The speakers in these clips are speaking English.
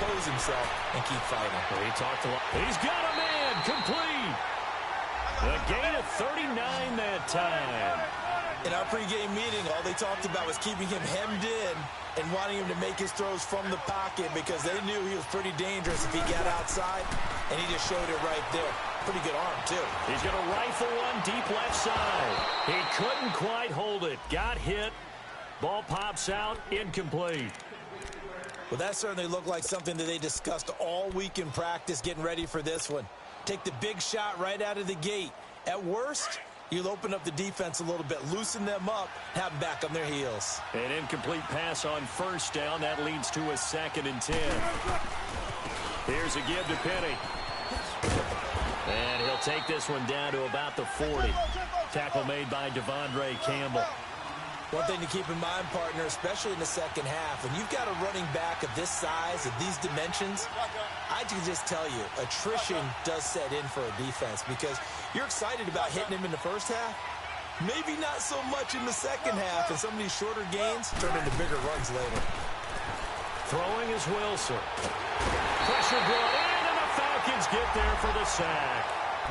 compose himself and keep fighting. Well, he talked a lot. He's got a man complete. The gain of 39 that time. In our pregame meeting, all they talked about was keeping him hemmed in and wanting him to make his throws from the pocket because they knew he was pretty dangerous if he got outside, and he just showed it right there. Pretty good arm, too. He's going to rifle one deep left side. He couldn't quite hold it. Got hit. Ball pops out. Incomplete. Well, that certainly looked like something that they discussed all week in practice getting ready for this one. Take the big shot right out of the gate. At worst, you'll open up the defense a little bit, loosen them up, have them back on their heels. An incomplete pass on first down. That leads to a 2nd and 10. Here's a give to Penny. And he'll take this one down to about the 40. Tackle made by Devondre Campbell. One thing to keep in mind, partner, especially in the second half, when you've got a running back of this size, of these dimensions, I can just tell you, attrition does set in for a defense because you're excited about hitting him in the first half. Maybe not so much in the second half, and some of these shorter gains turn into bigger runs later. Throwing is Wilson. Pressure brought in, and the Falcons get there for the sack.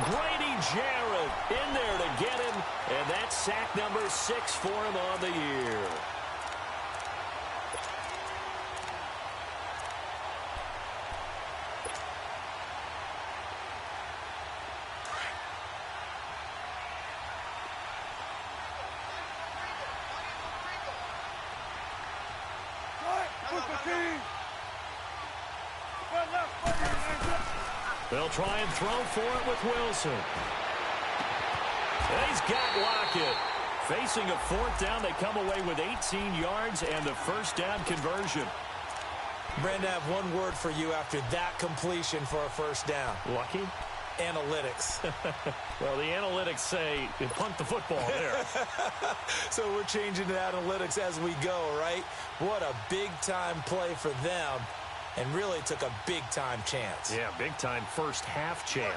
Grady Jarrett in there to get him, and that's sack number 6 for him on the year. They'll try and throw for it with Wilson. He's got Lockett. Facing a 4th down, they come away with 18 yards and the first down conversion. Brandon, I have one word for you after that completion for a first down. Lucky? Analytics. Well, the analytics say you punt the football there. So we're changing to analytics as we go, right? What a big-time play for them. And really took a big-time chance. Yeah, big-time first half chance.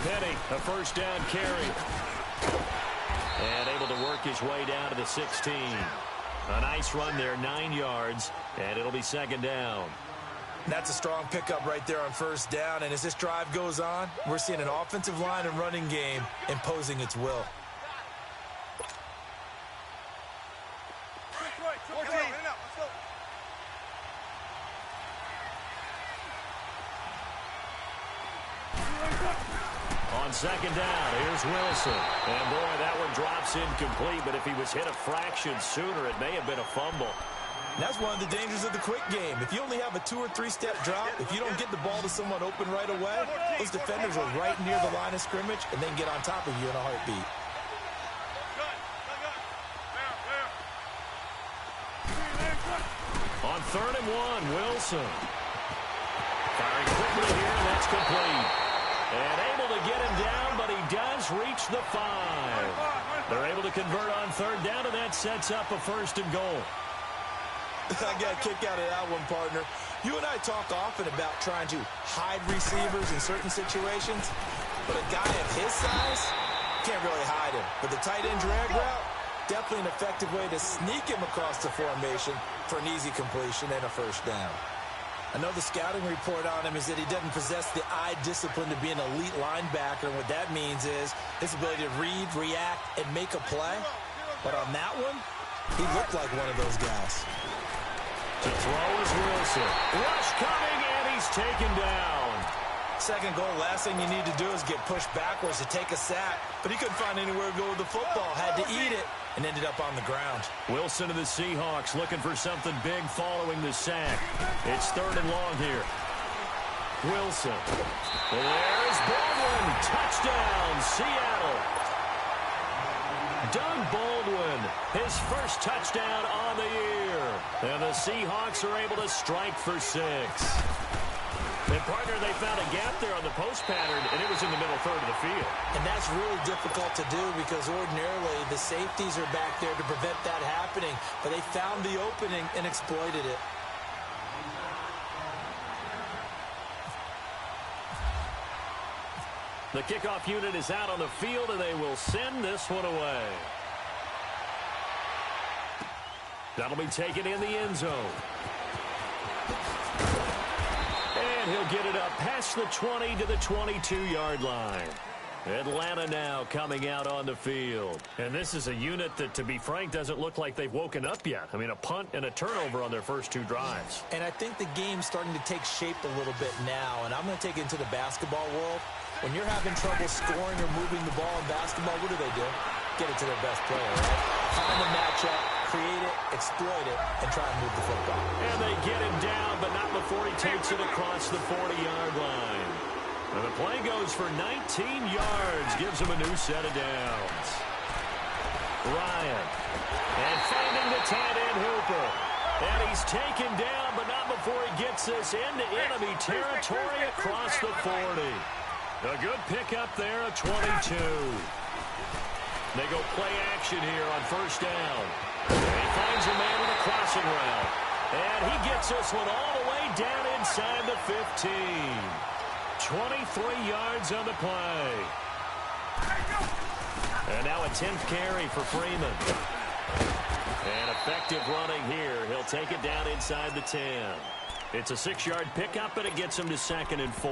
Penny, a first down carry. And able to work his way down to the 16. A nice run there, 9 yards, and it'll be 2nd down. That's a strong pickup right there on first down, and as this drive goes on, we're seeing an offensive line and running game imposing its will. On 2nd down, here's Wilson. And boy, that one drops incomplete, but if he was hit a fraction sooner, it may have been a fumble. And that's one of the dangers of the quick game. If you only have a 2- or 3-step drop, if you don't get the ball to someone open right away, those defenders are right near the line of scrimmage and then get on top of you in a heartbeat. On 3rd and 1, Wilson. Firing quickly here, and that's complete. And able to get him down, but he does reach the 5. They're able to convert on 3rd down, and that sets up a 1st and goal. I got a kick out of that one, partner. You and I talk often about trying to hide receivers in certain situations, but a guy of his size can't really hide him. But the tight end drag route, definitely an effective way to sneak him across the formation for an easy completion and a first down. I know the scouting report on him is that he doesn't possess the eye discipline to be an elite linebacker, and what that means is his ability to read, react, and make a play. But on that one, he looked like one of those guys. To throw is Wilson. Rush coming, and he's taken down. Second goal, last thing you need to do is get pushed backwards to take a sack. But he couldn't find anywhere to go with the football. Had to eat it and ended up on the ground. Wilson of the Seahawks looking for something big following the sack. It's 3rd and long here. Wilson. There's Baldwin. Touchdown, Seattle. Doug Baldwin, his first touchdown on the year. And the Seahawks are able to strike for 6. And, partner, they found a gap there on the post pattern, and it was in the middle 3rd of the field. And that's really difficult to do because ordinarily the safeties are back there to prevent that happening. But they found the opening and exploited it. The kickoff unit is out on the field, and they will send this one away. That'll be taken in the end zone. And he'll get it up past the 20 to the 22-yard line. Atlanta now coming out on the field. And this is a unit that, to be frank, doesn't look like they've woken up yet. I mean, a punt and a turnover on their first two drives. And I think the game's starting to take shape a little bit now. And I'm going to take it into the basketball world. When you're having trouble scoring or moving the ball in basketball, what do? Get it to their best player, right? Find the matchup, create it, exploit it, and try and move the football. And they get him down, but not before he takes it across the 40-yard line. And the play goes for 19 yards, gives him a new set of downs. Ryan. And finding the tight end Hooper. And he's taken down, but not before he gets this into enemy territory across the 40. A good pickup there at 22. They go play action here on first down. And he finds a man with a crossing route. And he gets this one all the way down inside the 15. 23 yards on the play. And now a 10th carry for Freeman. And effective running here. He'll take it down inside the 10. It's a 6-yard pickup, and it gets him to 2nd and 4.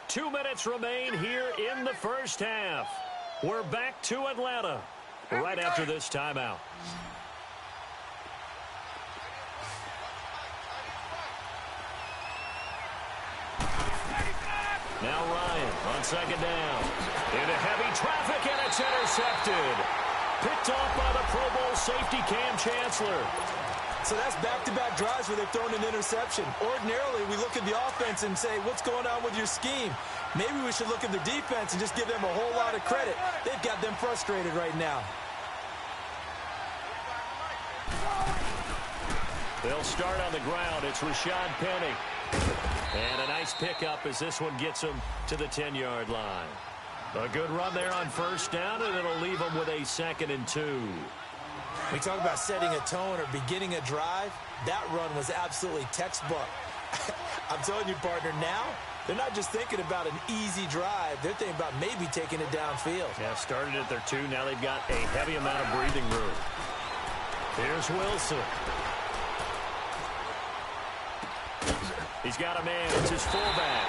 2 minutes remain here in the first half. We're back to Atlanta right after this timeout. Now Ryan on second down. Into heavy traffic, and it's intercepted. Picked off by the Pro Bowl safety Cam Chancellor. So that's back-to-back drives where they've thrown an interception. Ordinarily, we look at the offense and say, what's going on with your scheme? Maybe we should look at the defense and just give them a whole lot of credit. They've got them frustrated right now. They'll start on the ground. It's Rashad Penny. And a nice pickup as this one gets him to the 10-yard line. A good run there on first down, and it'll leave him with a 2nd and 2. We talk about setting a tone or beginning a drive. That run was absolutely textbook. I'm telling you, partner, now they're not just thinking about an easy drive. They're thinking about maybe taking it downfield. Yeah, started at their 2. Now they've got a heavy amount of breathing room. Here's Wilson. He's got a man. It's his fullback.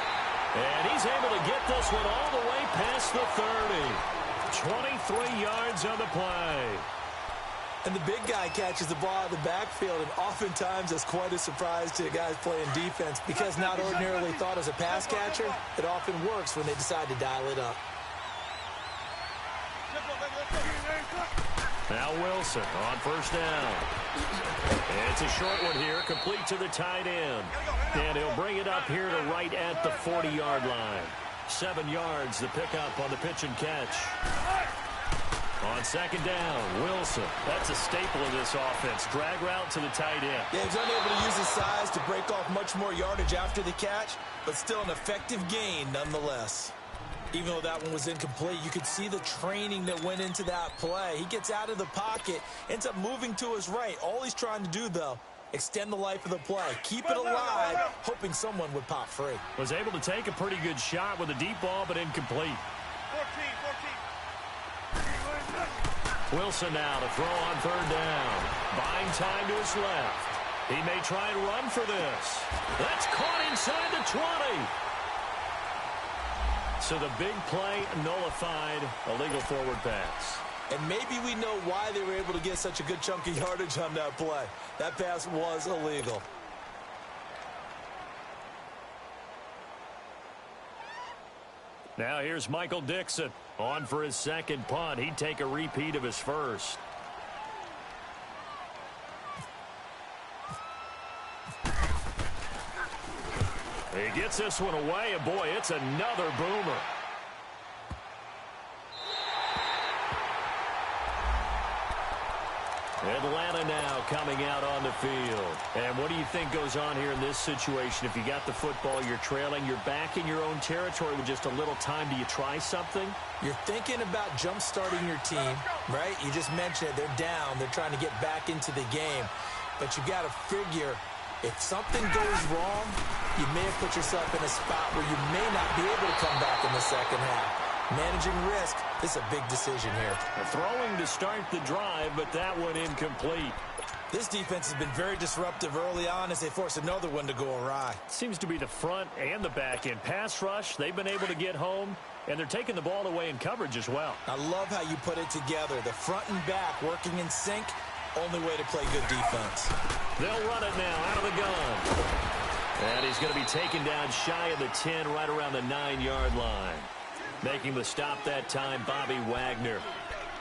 And he's able to get this one all the way past the 30. 23 yards on the play. And the big guy catches the ball out of the backfield, and oftentimes that's quite a surprise to guys playing defense because not ordinarily thought as a pass catcher, it often works when they decide to dial it up. Now Wilson on first down. And it's a short one here, complete to the tight end. And he'll bring it up here to right at the 40-yard line. 7 yards, the pickup on the pitch and catch. On second down, Wilson. That's a staple of this offense. Drag route to the tight end. Yeah, he's unable to use his size to break off much more yardage after the catch, but still an effective gain nonetheless. Even though that one was incomplete, you could see the training that went into that play. He gets out of the pocket, ends up moving to his right. All he's trying to do, though, extend the life of the play. Keep it alive, hoping someone would pop free. Was able to take a pretty good shot with a deep ball, but incomplete. 14. Wilson now to throw on third down. Buying time to his left. He may try and run for this. That's caught inside the 20. So the big play nullified, a legal forward pass. And maybe we know why they were able to get such a good chunk of yardage on that play. That pass was illegal. Now here's Michael Dixon on for his second punt. He'd take a repeat of his first. He gets this one away, and boy, it's another boomer. Atlanta now coming out on the field. And what do you think goes on here in this situation? If you got the football, you're trailing, you're back in your own territory with just a little time. Do you try something? You're thinking about jump-starting your team, right? You just mentioned it. They're down. They're trying to get back into the game. But you got to figure If something goes wrong, you may have put yourself in a spot where you may not be able to come back in the second half. Managing risk, this is a big decision here. Throwing to start the drive, but that one incomplete. This defense has been very disruptive early on as they force another one to go awry. Seems to be the front and the back end. Pass rush, they've been able to get home, and they're taking the ball away in coverage as well. I love how you put it together. The front and back working in sync, only way to play good defense. They'll run it now out of the gun. And he's going to be taken down shy of the 10, right around the 9-yard line. Making the stop that time, Bobby Wagner.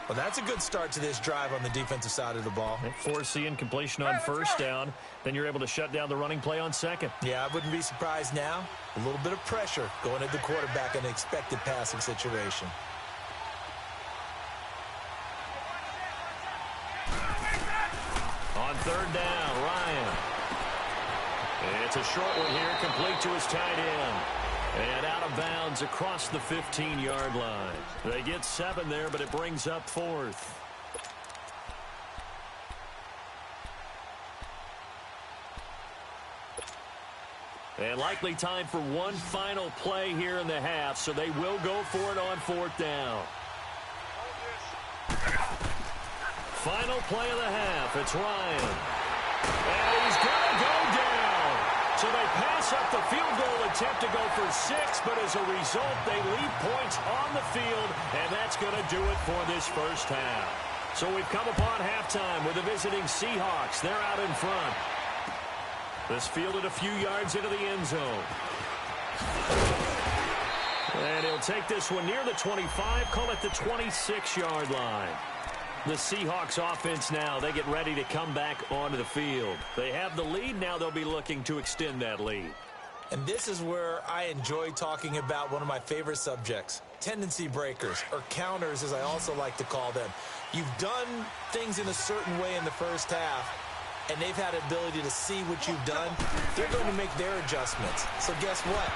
Well, that's a good start to this drive on the defensive side of the ball. Force the incompletion on first down. Then you're able to shut down the running play on second. Yeah, I wouldn't be surprised now. A little bit of pressure going at the quarterback in an expected passing situation. On third down, Ryan. It's a short one here, complete to his tight end. And out of bounds across the 15-yard line. They get 7 there, but it brings up 4th. And likely time for one final play here in the half, so they will go for it on 4th down. Final play of the half, it's Ryan. And he's going to go down. So they pass up the field goal attempt to go for 6, but as a result, they leave points on the field, and that's going to do it for this first half. So we've come upon halftime with the visiting Seahawks. They're out in front. This fielded a few yards into the end zone. And he'll take this one near the 25, call it the 26-yard line. The Seahawks offense now, they get ready to come back onto the field. They have the lead, now they'll be looking to extend that lead. And this is where I enjoy talking about one of my favorite subjects, tendency breakers, or counters as I also like to call them. You've done things in a certain way in the first half, and they've had an ability to see what you've done. They're going to make their adjustments. So guess what?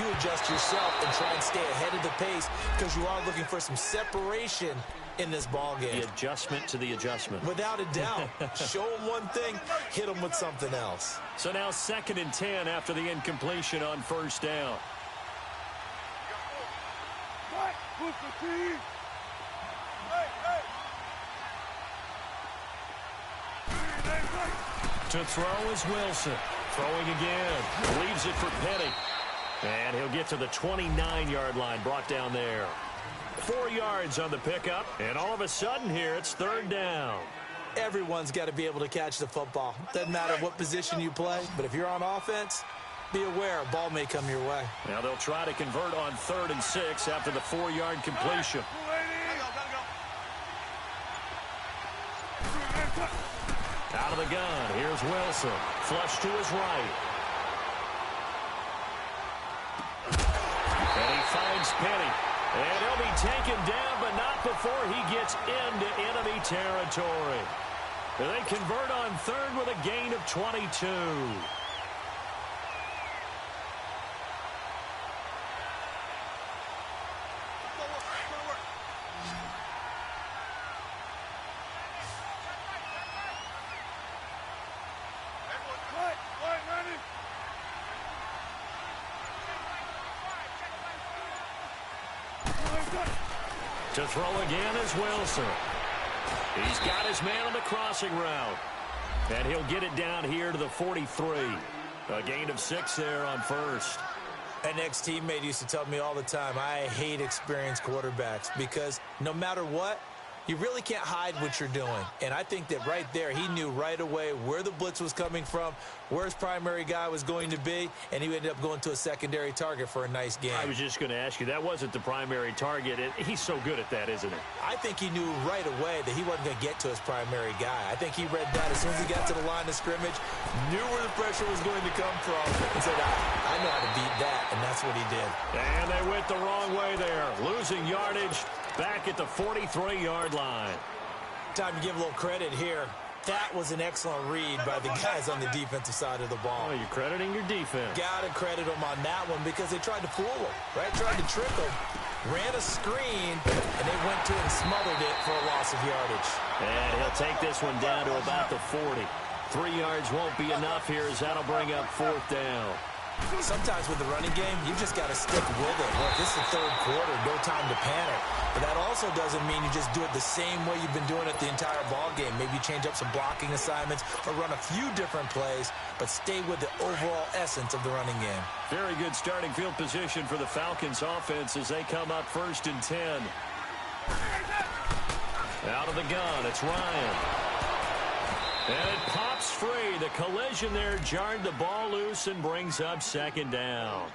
You adjust yourself and try and stay ahead of the pace because you are looking for some separation in this ball game. The adjustment to the adjustment. Without a doubt. Show them one thing, hit them with something else. So now 2nd and 10 after the incompletion on first down. To throw is Wilson. Throwing again. Leaves it for Petty. And he'll get to the 29-yard line, brought down there. 4 yards on the pickup, and all of a sudden here, it's 3rd down. Everyone's got to be able to catch the football. Doesn't matter what position you play, but if you're on offense, be aware a ball may come your way. Now they'll try to convert on 3rd and 6 after the 4-yard completion. Out of the gun, here's Wilson. Flush to his right. And he finds Petty. And he'll be taken down, but not before he gets into enemy territory. They convert on 3rd with a gain of 22. To throw again is Wilson. He's got his man on the crossing route. And he'll get it down here to the 43. A gain of 6 there on 1st. An ex-teammate used to tell me all the time, I hate experienced quarterbacks because no matter what, you really can't hide what you're doing. And I think that right there, he knew right away where the blitz was coming from, where his primary guy was going to be, and he ended up going to a secondary target for a nice game. I was just going to ask you, that wasn't the primary target. He's so good at that, isn't he? I think he knew right away that he wasn't going to get to his primary guy. I think he read that as soon as he got to the line of scrimmage, knew where the pressure was going to come from, and said, I know how to beat that, and that's what he did. And they went the wrong way there, losing yardage. Back at the 43-yard line. Time to give a little credit here. That was an excellent read by the guys on the defensive side of the ball. Oh, you're crediting your defense. Got to credit them on that one because they tried to fool him, right? Tried to trick him. Ran a screen, and they went to it and smothered it for a loss of yardage. And he'll take this one down to about the 40. 3 yards won't be enough here as that'll bring up 4th down. Sometimes with the running game, you just got to stick with it. Look, this is the third quarter, no time to panic. But that also doesn't mean you just do it the same way you've been doing it the entire ball game. Maybe change up some blocking assignments or run a few different plays, but stay with the overall essence of the running game. Very good starting field position for the Falcons offense as they come up 1st and 10. Out of the gun, it's Ryan. And it pops free. The collision there jarred the ball loose and brings up 2nd down.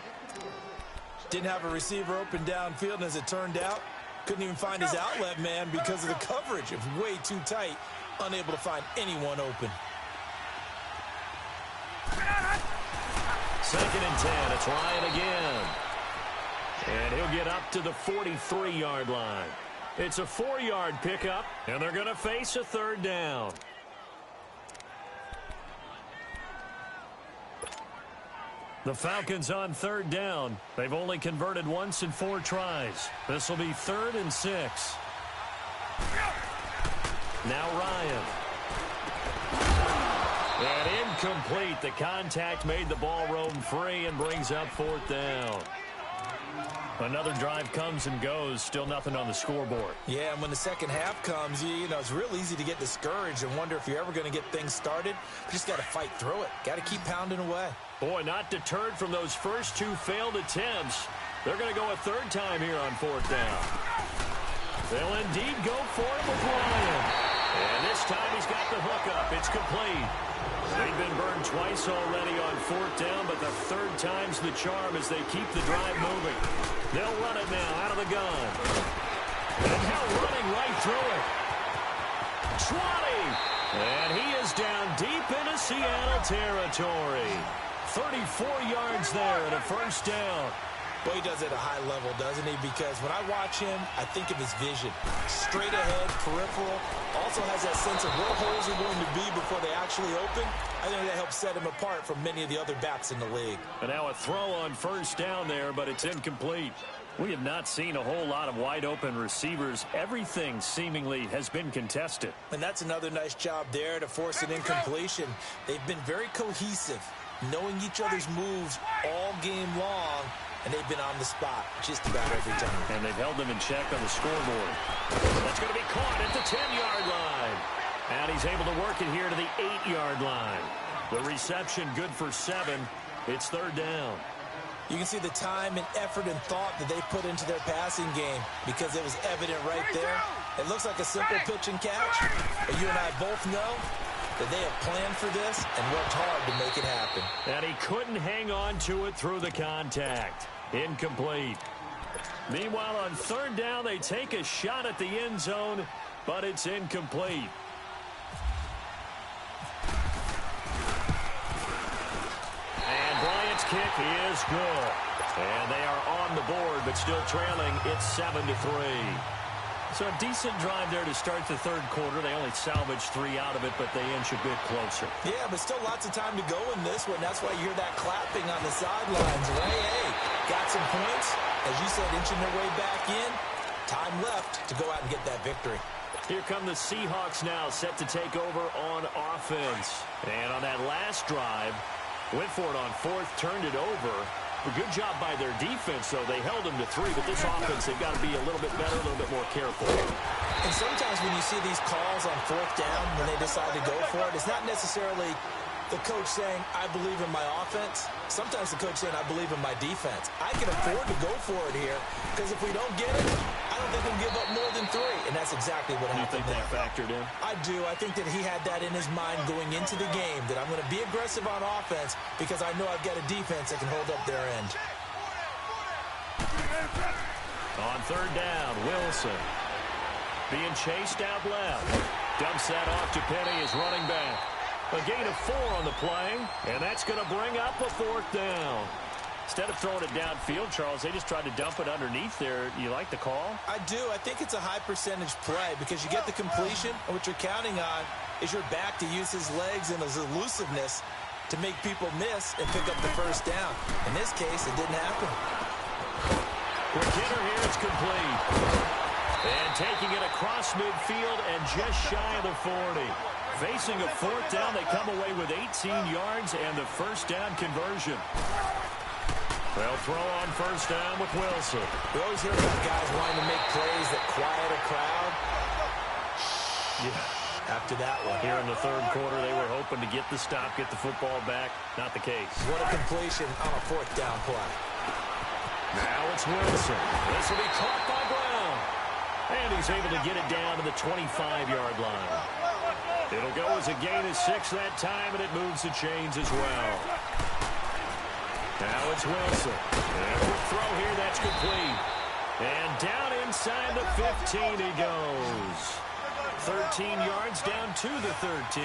Didn't have a receiver open downfield, and as it turned out, couldn't even find his outlet man because of the coverage. It was way too tight, unable to find anyone open. 2nd and 10. It's Ryan again. And he'll get up to the 43-yard line. It's a 4-yard pickup, and they're going to face a 3rd down. The Falcons on 3rd down. They've only converted once in 4 tries. This will be 3rd and 6. Now Ryan. And incomplete. The contact made the ball roam free and brings up 4th down. Another drive comes and goes. Still nothing on the scoreboard. Yeah, and when the second half comes, you know, it's real easy to get discouraged and wonder if you're ever going to get things started. You just got to fight through it. Got to keep pounding away. Boy, not deterred from those first 2 failed attempts. They're going to go a 3rd time here on 4th down. They'll indeed go for it with Ryan. And this time he's got the hook up. It's complete. They've been burned twice already on 4th down, but the 3rd time's the charm as they keep the drive moving. They'll run it now out of the gun. And now running right through it. 20! And he is down deep into Seattle territory. 34 yards there and a 1st down. Well, he does it at a high level, doesn't he? Because when I watch him, I think of his vision. Straight ahead, peripheral. Also has that sense of where holes are going to be before they actually open. I think that helps set him apart from many of the other backs in the league. And now a throw on 1st down there, but it's incomplete. We have not seen a whole lot of wide-open receivers. Everything seemingly has been contested. And that's another nice job there to force an incompletion. They've been very cohesive, knowing each other's moves all game long. And they've been on the spot just about every time. And they've held them in check on the scoreboard. That's going to be caught at the 10-yard line. And he's able to work it here to the 8-yard line. The reception good for 7. It's 3rd down. You can see the time and effort and thought that they put into their passing game because it was evident right there. It looks like a simple pitch and catch, but you and I both know that they have planned for this and worked hard to make it happen. And he couldn't hang on to it through the contact. Incomplete. Meanwhile, on 3rd down, they take a shot at the end zone, but it's incomplete. And Bryant's kick is good. And they are on the board, but still trailing. It's 7-3. So a decent drive there to start the 3rd quarter. They only salvaged 3 out of it, but they inch a bit closer. Yeah, but still lots of time to go in this one. That's why you hear that clapping on the sidelines. Hey, got some points. As you said, inching their way back in. Time left to go out and get that victory. Here come the Seahawks now, set to take over on offense. And on that last drive, went for it on 4th, turned it over. A good job by their defense, though. They held them to 3, but this offense, they've got to be a little bit better, a little bit more careful. And sometimes when you see these calls on 4th down, when they decide to go for it, it's not necessarily the coach saying, I believe in my offense. Sometimes the coach saying, I believe in my defense. I can afford to go for it here, because if we don't get it, I don't think we'll give up more than 3. And that's exactly what happened. You think that factored in? I do. I think that he had that in his mind going into the game, that I'm going to be aggressive on offense because I know I've got a defense that can hold up their end. On 3rd down, Wilson being chased out left. Dumps that off to Penny as running back. A gain of 4 on the play, and that's going to bring up a 4th down. Instead of throwing it downfield, Charles, they just tried to dump it underneath there. You like the call? I do. I think it's a high percentage play because you get the completion, and what you're counting on is your back to use his legs and his elusiveness to make people miss and pick up the 1st down. In this case, it didn't happen. Quick hitter here, it's complete. And taking it across midfield and just shy of the 40. Facing a fourth down, they come away with 18 yards and the first down conversion. They'll throw on first down with Wilson. We always hear about guys wanting to make plays that quiet a crowd. Yeah, after that one. Here in the third quarter, they were hoping to get the stop, get the football back. Not the case. What a completion on a fourth down play. Now it's Wilson. This will be caught by Brown. And he's able to get it down to the 25-yard line. It'll go as a gain of 6 that time, and it moves the chains as well. Now it's Wilson. And a quick throw here, that's complete. And down inside the 15 he goes. 13 yards down to the 13.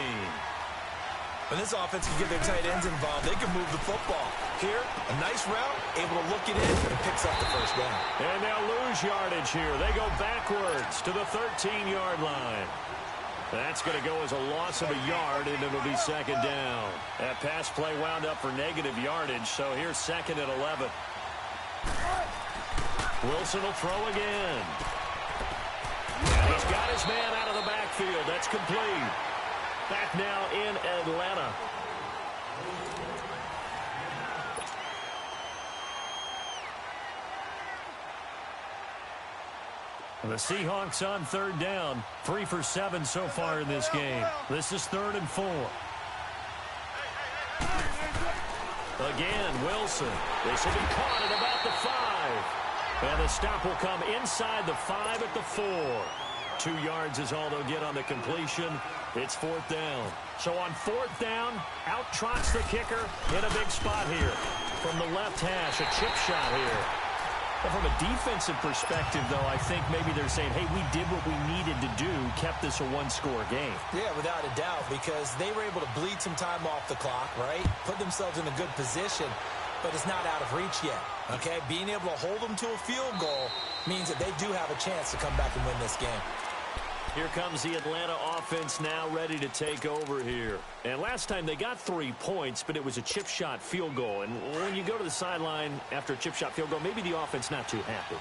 When this offense can get their tight ends involved, they can move the football. Here, a nice route, able to look it in, and picks up the first down. And they'll lose yardage here. They go backwards to the 13-yard line. That's going to go as a loss of a yard, and it'll be second down. That pass play wound up for negative yardage, so here's second and 11. Wilson will throw again. And he's got his man out of the backfield. That's complete. Back now in Atlanta. The Seahawks on third down. 3 for 7 so far in this game. This is 3rd and 4. Again, Wilson. This will be caught at about the 5. And the stop will come inside the 5 at the 4. 2 yards is all they'll get on the completion. It's 4th down. So on 4th down, out trots the kicker in a big spot here. From the left hash, a chip shot here. Well, from a defensive perspective, though, I think maybe they're saying, hey, we did what we needed to do, kept this a one-score game. Yeah, without a doubt, because they were able to bleed some time off the clock, right? Put themselves in a good position, but it's not out of reach yet, okay? Being able to hold them to a field goal means that they do have a chance to come back and win this game. Here comes the Atlanta offense now ready to take over here. And last time they got 3 points, but it was a chip shot field goal. And when you go to the sideline after a chip shot field goal, maybe the offense not too happy.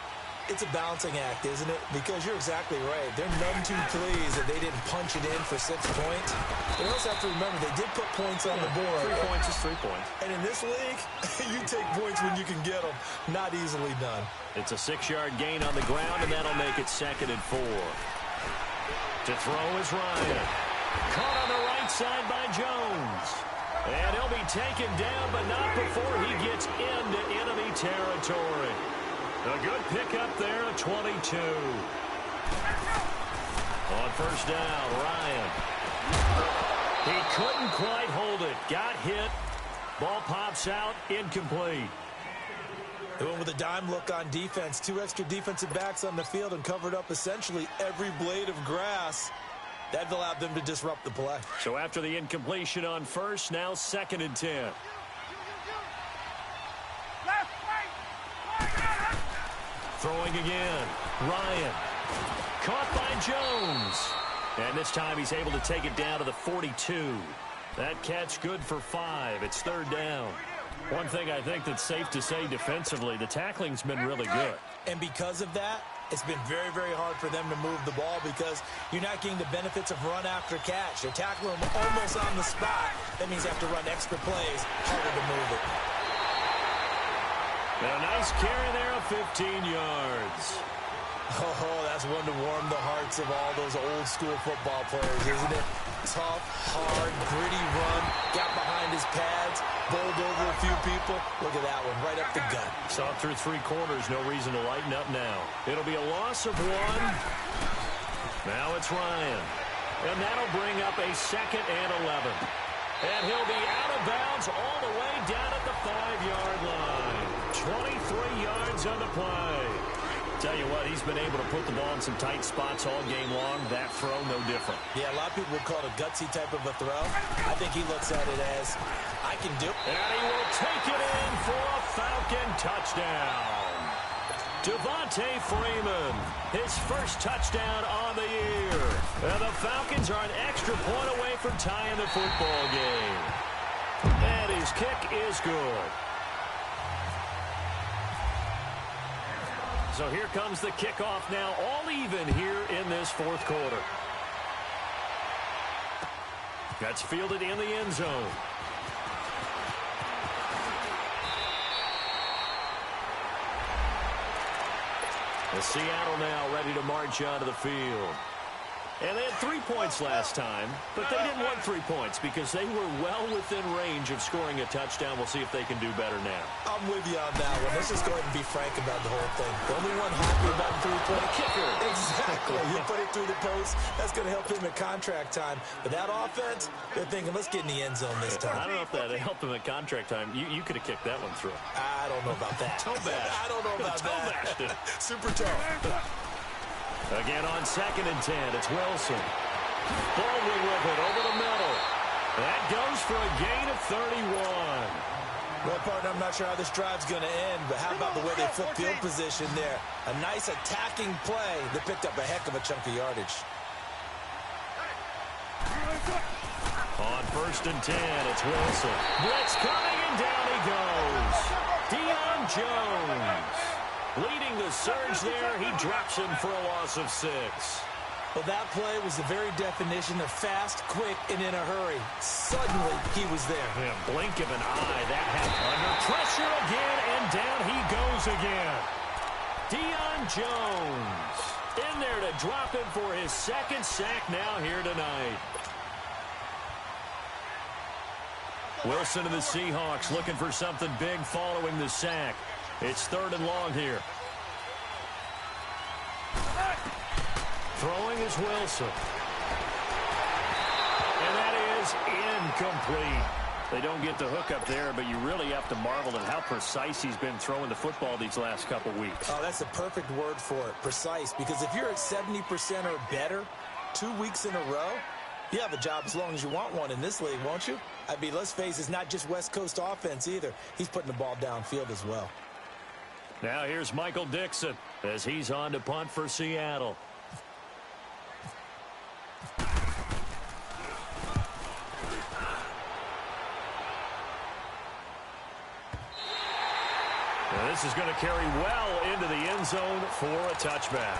It's a balancing act, isn't it? Because you're exactly right. They're none too pleased that they didn't punch it in for 6 points. But you also have to remember they did put points on the board. 3 points is 3 points. And in this league, you take points when you can get them. Not easily done. It's a 6-yard gain on the ground, and that'll make it 2nd and 4. To throw is Ryan. Caught on the right side by Jones. And he'll be taken down, but not before he gets into enemy territory. A good pickup there, a 22. On first down, Ryan. He couldn't quite hold it. Got hit. Ball pops out, incomplete. They went with a dime look on defense. 2 extra defensive backs on the field and covered up essentially every blade of grass. That allowed them to disrupt the play. So after the incompletion on first, now 2nd and 10. Throwing again. Ryan. Caught by Jones. And this time he's able to take it down to the 42. That catch good for 5. It's 3rd down. One thing I think that's safe to say defensively, the tackling's been really good. And because of that, it's been very, very hard for them to move the ball because you're not getting the benefits of run after catch. They're tackling them almost on the spot. That means they have to run extra plays, harder to move it. A nice carry there of 15 yards. Oh, that's one to warm the hearts of all those old school football players, isn't it? Tough, hard, gritty run, got behind his pads, bowled over a few people. Look at that one, right up the gut. Saw through 3 quarters, no reason to lighten up now. It'll be a loss of 1. Now it's Ryan. And that'll bring up a 2nd and 11. And he'll be out of bounds all the way down at the 5-yard line. 23 yards on the play. Tell you what, he's been able to put the ball in some tight spots all game long. That throw, no different. Yeah, a lot of people would call it a gutsy type of a throw. I think he looks at it as, I can do it. And he will take it in for a Falcon touchdown. Devontae Freeman, his first touchdown on the year. And the Falcons are an extra point away from tying the football game. And his kick is good. So here comes the kickoff now, all even here in this fourth quarter. That's fielded in the end zone. The Seattle now ready to march onto the field. And they had 3 points last time, but they didn't want 3 points because they were well within range of scoring a touchdown. We'll see if they can do better now. I'm with you on that one. Let's just go ahead and be frank about the whole thing. The only one happy about three-point kicker. Exactly. You put it through the post. That's going to help him at contract time. But that offense, they're thinking, let's get in the end zone this time. I don't know if that helped him at contract time. You could have kicked that one through. I don't know about that. Toe bash. I don't know about that. Super toe. Again on 2nd and 10, it's Wilson. Baldwin with it over the middle. That goes for a gain of 31. Well, partner, I'm not sure how this drive's going to end, but how about the way they flipped field position there? A nice attacking play that picked up a heck of a chunk of yardage. On 1st and 10, it's Wilson. Blitz coming, and down he goes. Deion Jones. Leading the surge there, he drops him for a loss of 6. Well, that play was the very definition of fast, quick, and in a hurry. Suddenly, he was there. Yeah, blink of an eye, that happened. Under pressure again, and down he goes again. Deion Jones in there to drop him for his 2nd sack now here tonight. Wilson and the Seahawks looking for something big following the sack. It's 3rd and long here. Throwing is Wilson. And that is incomplete. They don't get the hook up there, but you really have to marvel at how precise he's been throwing the football these last couple weeks. Oh, that's the perfect word for it, precise. Because if you're at 70% or better 2 weeks in a row, you have a job as long as you want one in this league, won't you? I mean, let's face it, it's not just West Coast offense either. He's putting the ball downfield as well. Now here's Michael Dixon as he's on to punt for Seattle. Now this is going to carry well into the end zone for a touchback.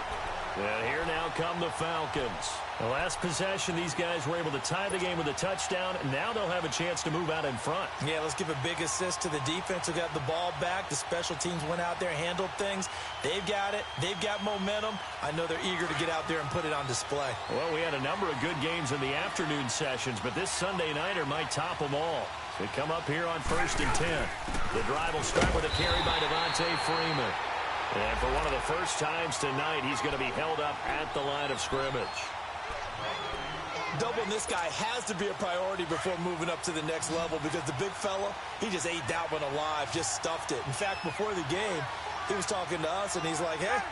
And here now come the Falcons. The last possession, these guys were able to tie the game with a touchdown. Now they'll have a chance to move out in front. Yeah, let's give a big assist to the defense who got the ball back. The special teams went out there, handled things. They've got it. They've got momentum. I know they're eager to get out there and put it on display. Well, we had a number of good games in the afternoon sessions, but this Sunday nighter might top them all. They come up here on 1st and 10. The drive will start with a carry by Devontae Freeman. And for one of the first times tonight, he's going to be held up at the line of scrimmage. Doubling this guy has to be a priority before moving up to the next level because the big fella, he just ate that one alive, just stuffed it. In fact, before the game, he was talking to us, and he's like, hey,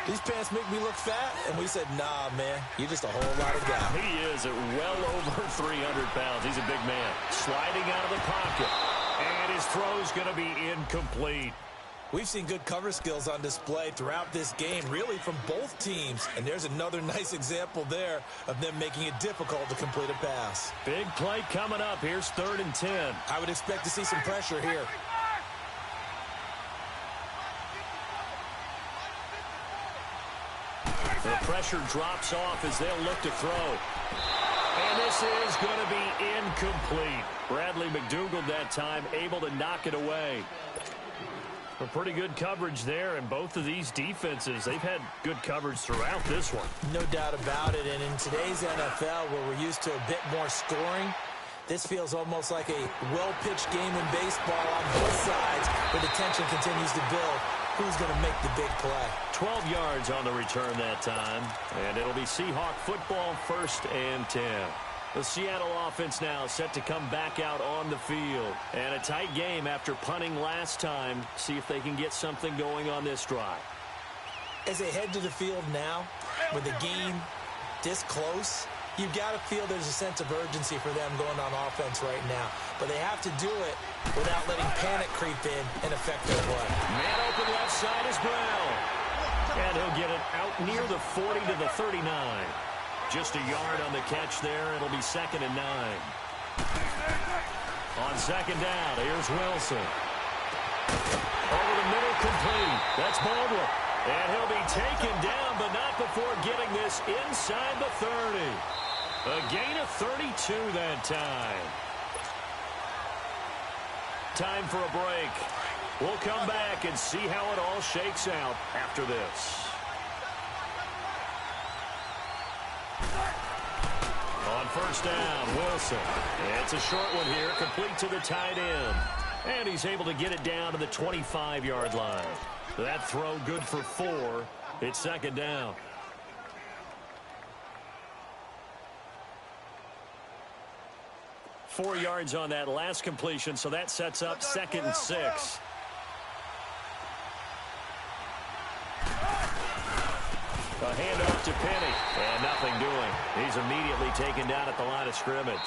these pants make me look fat. And we said, nah, man, you're just a whole lot of guy. He is at well over 300 pounds. He's a big man. Sliding out of the pocket. And his throw's going to be incomplete. We've seen good cover skills on display throughout this game, really from both teams. And there's another nice example there of them making it difficult to complete a pass. Big play coming up. Here's 3rd and 10. I would expect to see some pressure here. The pressure drops off as they'll look to throw. And this is going to be incomplete. Bradley McDougald that time able to knock it away. A pretty good coverage there, and both of these defenses, they've had good coverage throughout this one. No doubt about it, and in today's NFL, where we're used to a bit more scoring, this feels almost like a well-pitched game in baseball on both sides, where the tension continues to build. Who's going to make the big play? 12 yards on the return that time, and it'll be Seahawk football 1st and 10. The Seattle offense now set to come back out on the field. And a tight game after punting last time. See if they can get something going on this drive. As they head to the field now, with the game this close, you've got to feel there's a sense of urgency for them going on offense right now. But they have to do it without letting panic creep in and affect their play. Man open left side is Brown. And he'll get it out near the 40 to the 39. Just a yard on the catch there. It'll be 2nd and 9. On 2nd down, here's Wilson. Over the middle, complete. That's Baldwin. And he'll be taken down, but not before getting this inside the 30. A gain of 32 that time. Time for a break. We'll come back and see how it all shakes out after this. On first down, Wilson. It's a short one here, complete to the tight end. And he's able to get it down to the 25-yard line. That throw good for 4. It's second down. Four yards on that last completion, so that sets up 2nd and 6. A handoff to Penny, and nothing doing. He's immediately taken down at the line of scrimmage.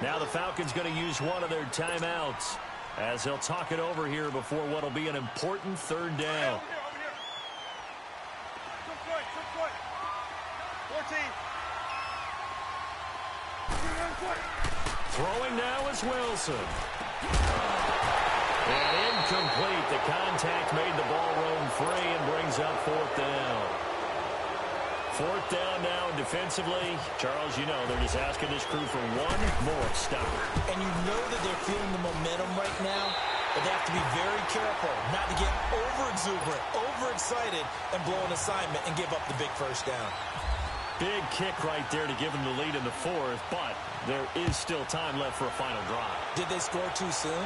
Now the Falcons going to use one of their timeouts as they'll talk it over here before what will be an important third down. 14. Throwing now is Wilson. And incomplete. The contact made the ball roam free and brings up 4th down. 4th down now defensively. Charles, you know, they're just asking this crew for one more stop. And you know that they're feeling the momentum right now, but they have to be very careful not to get over-exuberant, overexcited, and blow an assignment and give up the big first down. Big kick right there to give them the lead in the 4th, but there is still time left for a final drive. Did they score too soon?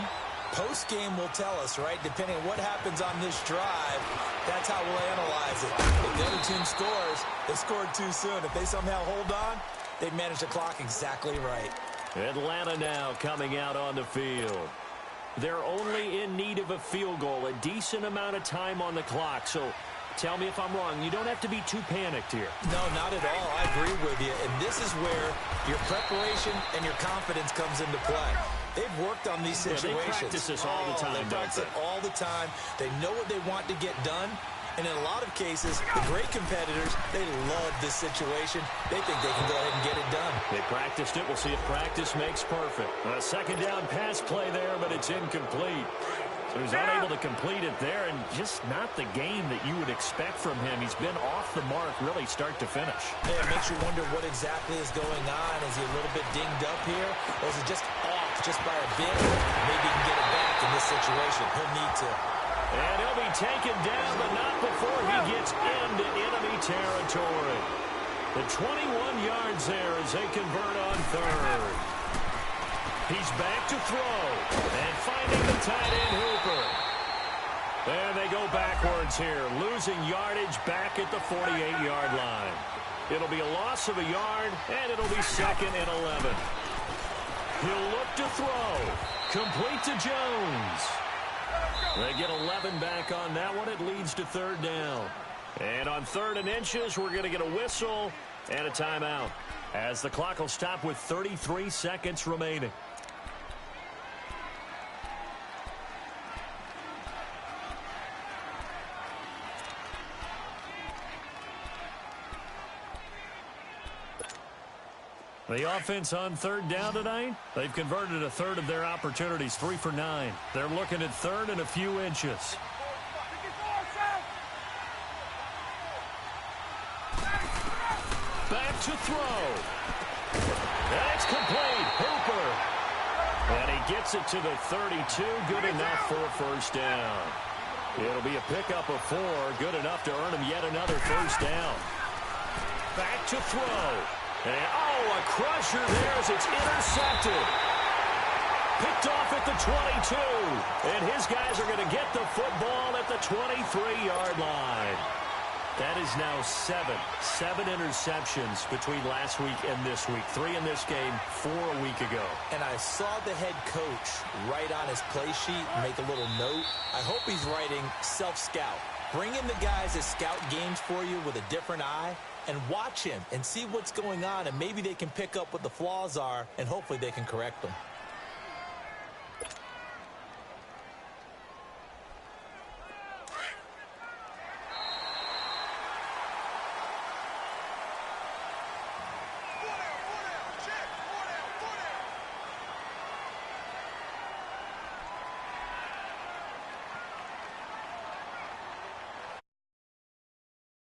Post-game will tell us, right? Depending on what happens on this drive, that's how we'll analyze it. If the other team scores, they scored too soon. If they somehow hold on, they manage the clock exactly right. Atlanta now coming out on the field. They're only in need of a field goal, a decent amount of time on the clock. So tell me if I'm wrong. You don't have to be too panicked here. No, not at all. I agree with you. And this is where your preparation and your confidence comes into play. They've worked on these situations. They practice this all the time, They practice it all the time. They know what they want to get done. And in a lot of cases, the great competitors, they love this situation. They think they can go ahead and get it done. They practiced it. We'll see if practice makes perfect. A second down pass play there, but it's incomplete. So he's unable to complete it there, and just not the game that you would expect from him. He's been off the mark really start to finish. Yeah, it makes you wonder what exactly is going on. Is he a little bit dinged up here, or is it just off just by a bit? Maybe he can get it back in this situation. He'll need to. And he'll be taken down, but not before he gets into enemy territory. The 21 yards there as they convert on 3rd. He's back to throw. And finding the tight end Hooper. And they go backwards here, losing yardage back at the 48-yard line. It'll be a loss of a yard, and it'll be 2nd and 11. He'll look to throw. Complete to Jones. They get 11 back on that one. It leads to 3rd down. And on 3rd and inches, we're going to get a whistle and a timeout, as the clock will stop with 33 seconds remaining. The offense on 3rd down tonight, they've converted a third of their opportunities, 3 for 9. They're looking at 3rd and a few inches. Back to throw. That's complete. Hooper. And he gets it to the 32. Good enough for a first down. It'll be a pickup of 4. Good enough to earn him yet another first down. Back to throw. And, a crusher there as it's intercepted. Picked off at the 22. And his guys are going to get the football at the 23-yard line. That is now 7 interceptions between last week and this week. 3 in this game, 4 a week ago. And I saw the head coach write on his play sheet, make a little note. I hope he's writing self-scout. Bring in the guys that scout games for you with a different eye and watch him and see what's going on, and maybe they can pick up what the flaws are, and hopefully they can correct them.